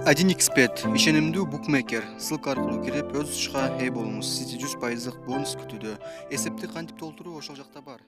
Один эксперт, ишенимдүү букмекер, ссылка аркылуу кирип өз ишка ээ болуңуз. Сизди 100% бонус күтүүдө. Эсепти кантип толтуруу ошол жакта бар.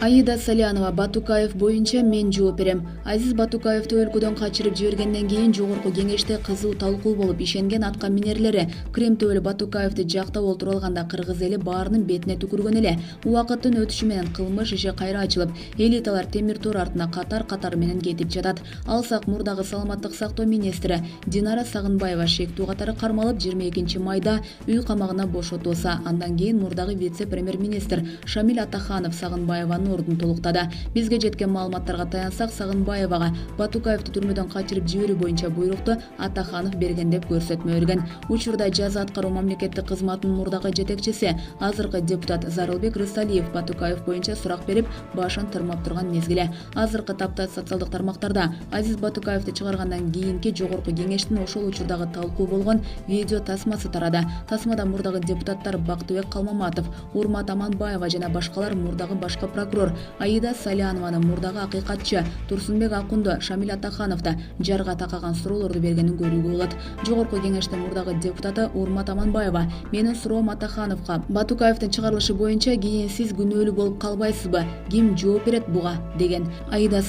Аида Салянова Батукаев боюнча мен жооп берем. Азиз Батукаевди өлкөдөн качырып жибергенден кийин жогорку кеңеште кызуу талкуу болуп, ишенген атка минерлери Крем төбөлү Батукаевди жактап олтуруп алганда кыргыз эли баарынын бетине түкүргөн эле. Убакыттын өтүшү менен кылмыш иши кайра ачылып, элиталар темир тор артына катар менен кетип жатат. Алсак мурдагы саламаттык сактоо министри Динара Сагынбаева шектүү катары кармалып 22 майда үй камагына бошотулса, андан кийин мурдагы вице-премьер-министр Шамиль Атаханов Сагынбаеванын ордун толуктады. Бизге жеткен маалыматтарга таянсак, Сагынбаевага Батукаевди түрмөдөн качырып жиберүү боюнча буйрукту Атаханов берген деп көрсөтмө берген. Учурда жаза аткаруу мамлекеттик кызматынын мурдагы жетекчиси, азыркы депутат Зарылбек Рысалиев Батукаев боюнча сурак берип, башын тырмап турган мезгили. Азыркы тапта социалдык тармактарда Азиз Батукаевди чыгаргандан кийинки жогорку кеңештин ошол учурдагы талкуу болгон видео тасмасы тарады. Тасмада мурдагы депутаттар Бактыбек Калмаматов, Урмат Аманбаева жана башкалар мурдагы башкы прокурор Аида Салянованы, мурдагы акыйкатчы Турсунбек Акунду, Шамиль Атахановду жарга такаган суроолорду бергенин көрүүгө болот. Жогорку кеңештин мурдагы депутаты Урмат Аманбаева менин суроом Атахановго Батукаевдин чыгарылышы боюнча кийин сиз күнөөлүү болуп калбайсызбы? Ким жооп берет буга деген. Аида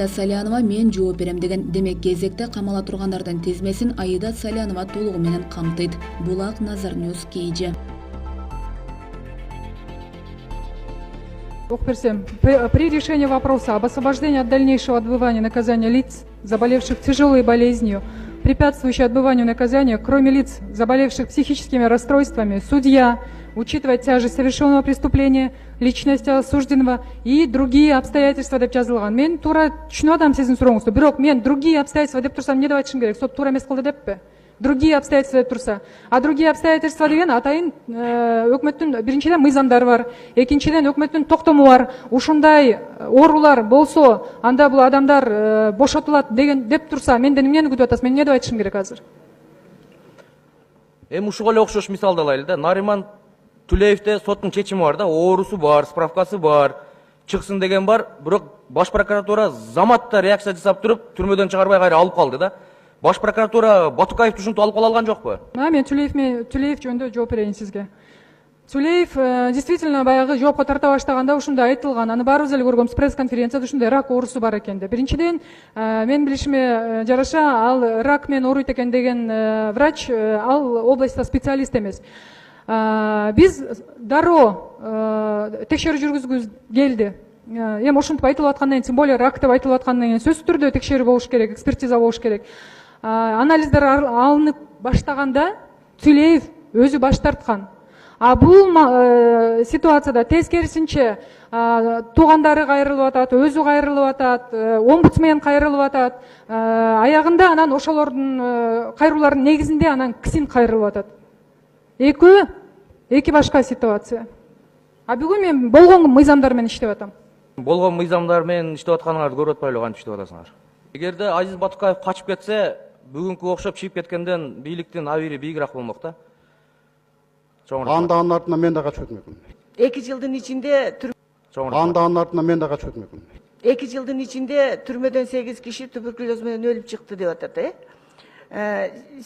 Салянова мен жооп берем деген. Демек кезекте камала тургандардын тизмесин Аида Салянова толугу менен камтыйт. Булак Назар Ньюс KG. При решении вопроса об освобождении от дальнейшего отбывания наказания лиц, заболевших тяжелой болезнью, препятствующей отбыванию наказания, кроме лиц, заболевших психическими расстройствами, судья, учитывая тяжесть совершенного преступления, личность осужденного и другие обстоятельства деп жазылган. Мен тура түшүнүп атам сиздин сурооңузду. Бирок мен другие обстоятельства деп турсам эмне деп айтышым керек? Сот туура эмес кылды деппи? Другие обстоятельства деп турса. А другие обстоятельства деген атайын өкмөттүн биринчиден мыйзамдары бар, экинчиден өкмөттүн токтому бар. Ушундай оорулар болсо, анда бул адамдар бошотулат деген деп турса, менден эмнени күтүп атасыз? Мен эмне деп айтышым керек азыр? Эми ушуга эле окшош мисалды алайлы да. Нариман Тулеевде соттун чечими бар да, оорусу бар, справкасы бар, чыксын деген бар. Бирок баш прокуратура заматта реакция жасап туруп, түрмөдөн чыгарбай кайра алып калды да. Баш прокуратура Батукаевди ушинтип алып кала алган жокпу? Мен Тулеев жөнүндө жооп берейин сизге. Тулеев действительно баягы жоопко тарта баштаганда ушундай айтылган. Аны баарыбыз эле көргөнбүз, пресс-конференцияда ушундай рак оорусу бар экен деп. Биринчиден, мен билишиме жараша, ал рак менен ооруйт экен деген врач, ал областта специалист эмес. Биз дароо текшерүү жүргүзгүбүз келди. Эми ошентип айтылып аткандан кийин, тем более рак деп айтылып аткандан кийин сөзсүз түрдө текшерүү болуш керек, экспертиза болуш керек. Анализдер алынып баштаганда Тулеев өзү баш тарткан. А бул ситуацияда тескерисинче туугандары кайрылып атат, өзү кайрылып атат, омбудсмен кайрылып атат. Аягында анан ошолордун кайрылууларынын негизинде анан кисин кайрылып атат. Эки башка ситуация. А бүгүн мен болгон мыйзамдар менен иштеп атам. Болгон мыйзамдар менен иштеп атканыңарды көрүп атпайлы кантип иштеп атасыңар? Эгерде Азиз Батукаев качып кетсе, бүгүнкү окшоп чийип кеткенден бийликтин абийири бийигирээк болмок да. Анын артынан мен да качып өтмөкмүн. 2 жылдын ичинде Анын артынан мен да качып өтмөкмүн. 2 жылдын ичинде түрмөдөн 8 киши туберкулез менен өлүп чыкты деп атат,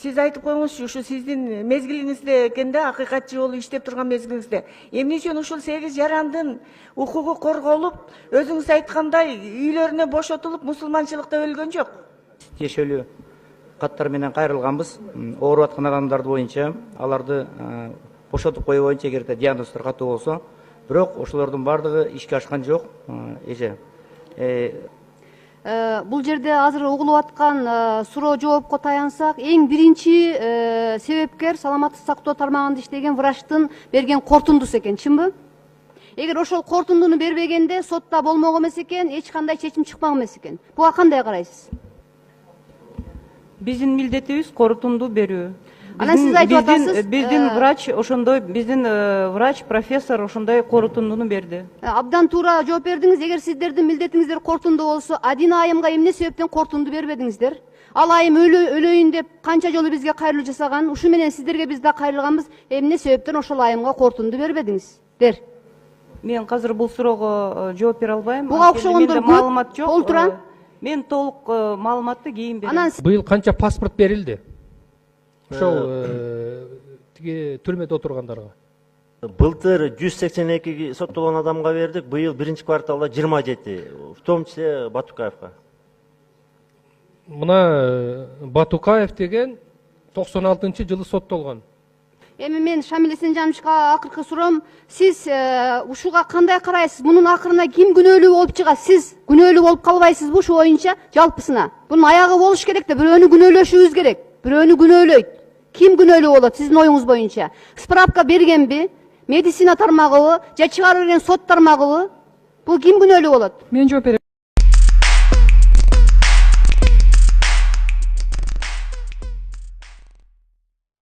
Сиз айтып коюңузчу, ушу сиздин мезгилиңизде экен да, акыйкатчы болуп иштеп турган мезгилиңизде. Эмне үчүн ушул 8 жарандын укугу корголуп, өзүңүз айткандай үйлөрүнө бошотулуп, мусулманчылыкта өлгөн жок? Тиешелүү каттар менен кайрылганбыз. Ооруп аткан адамдар боюнча, аларды бошотуп коюу боюнча эгерде диагноздор катуу болсо, бирок ошолордун бардыгы ишке ашкан жок. Бул жерде азыр угулуп аткан суроо жоопко таянсак, эң биринчи себепкер саламаттык сактоо тармагында иштеген врачтын берген кортундусу экен, чынбы? Эгер ошол кортундуну бербегенде сотто болмок эмес экен, эч кандай чечим чыкмак эмес экен. Буга кандай карайсыз? Биздин милдетибиз кортунду берүү. Анан сиз айтып атасыз, биздин врач ошондой, биздин врач, профессор ошондой кортундуну берди. Абдан туура жооп бердиңиз. Эгер сиздердин милдетиңиздер кортунду болсо, Адина айымга эмне себептен кортунду бербедиңиздер? Ал айым өлөйүн деп канча жолу бизге кайрылуу жасаган, ушу менен сиздерге биз да кайрылганбыз. Эмне себептен ошол айымга кортунду бербедиңиздер? Мен азыр бул суроого жооп бере албайм. Буга окшогондор маалымат жок. Толтура. мен толук маалыматты кийин берем. Анан Быйыл канча паспорт берилди ошол тиги түрмөдө отургандарга? Былтыр 182 соттолгон адамга бердик, быйыл биринчи кварталда 27, в том числе Батукаевка. Мына Батукаев деген 96-жылы соттолгон. эми мен Шамил Эсенжановичка акыркы суроом, сиз ушуга кандай карайсыз? Мунун акырына ким күнөөлүү болуп чыгат? Сиз күнөөлүү болуп калбайсызбы ушу боюнча жалпысына? Бунун аягы болуш керек да, бирөөнү күнөөлөшүбүз керек. Бирөөнү күнөөлөйт. Ким күнөөлүү болот сиздин оюңуз боюнча? Справка бергенби? Медицина тармагыбы же чыгарып берген сот тармагыбы? Бул ким күнөөлүү болот? Мен жооп берем.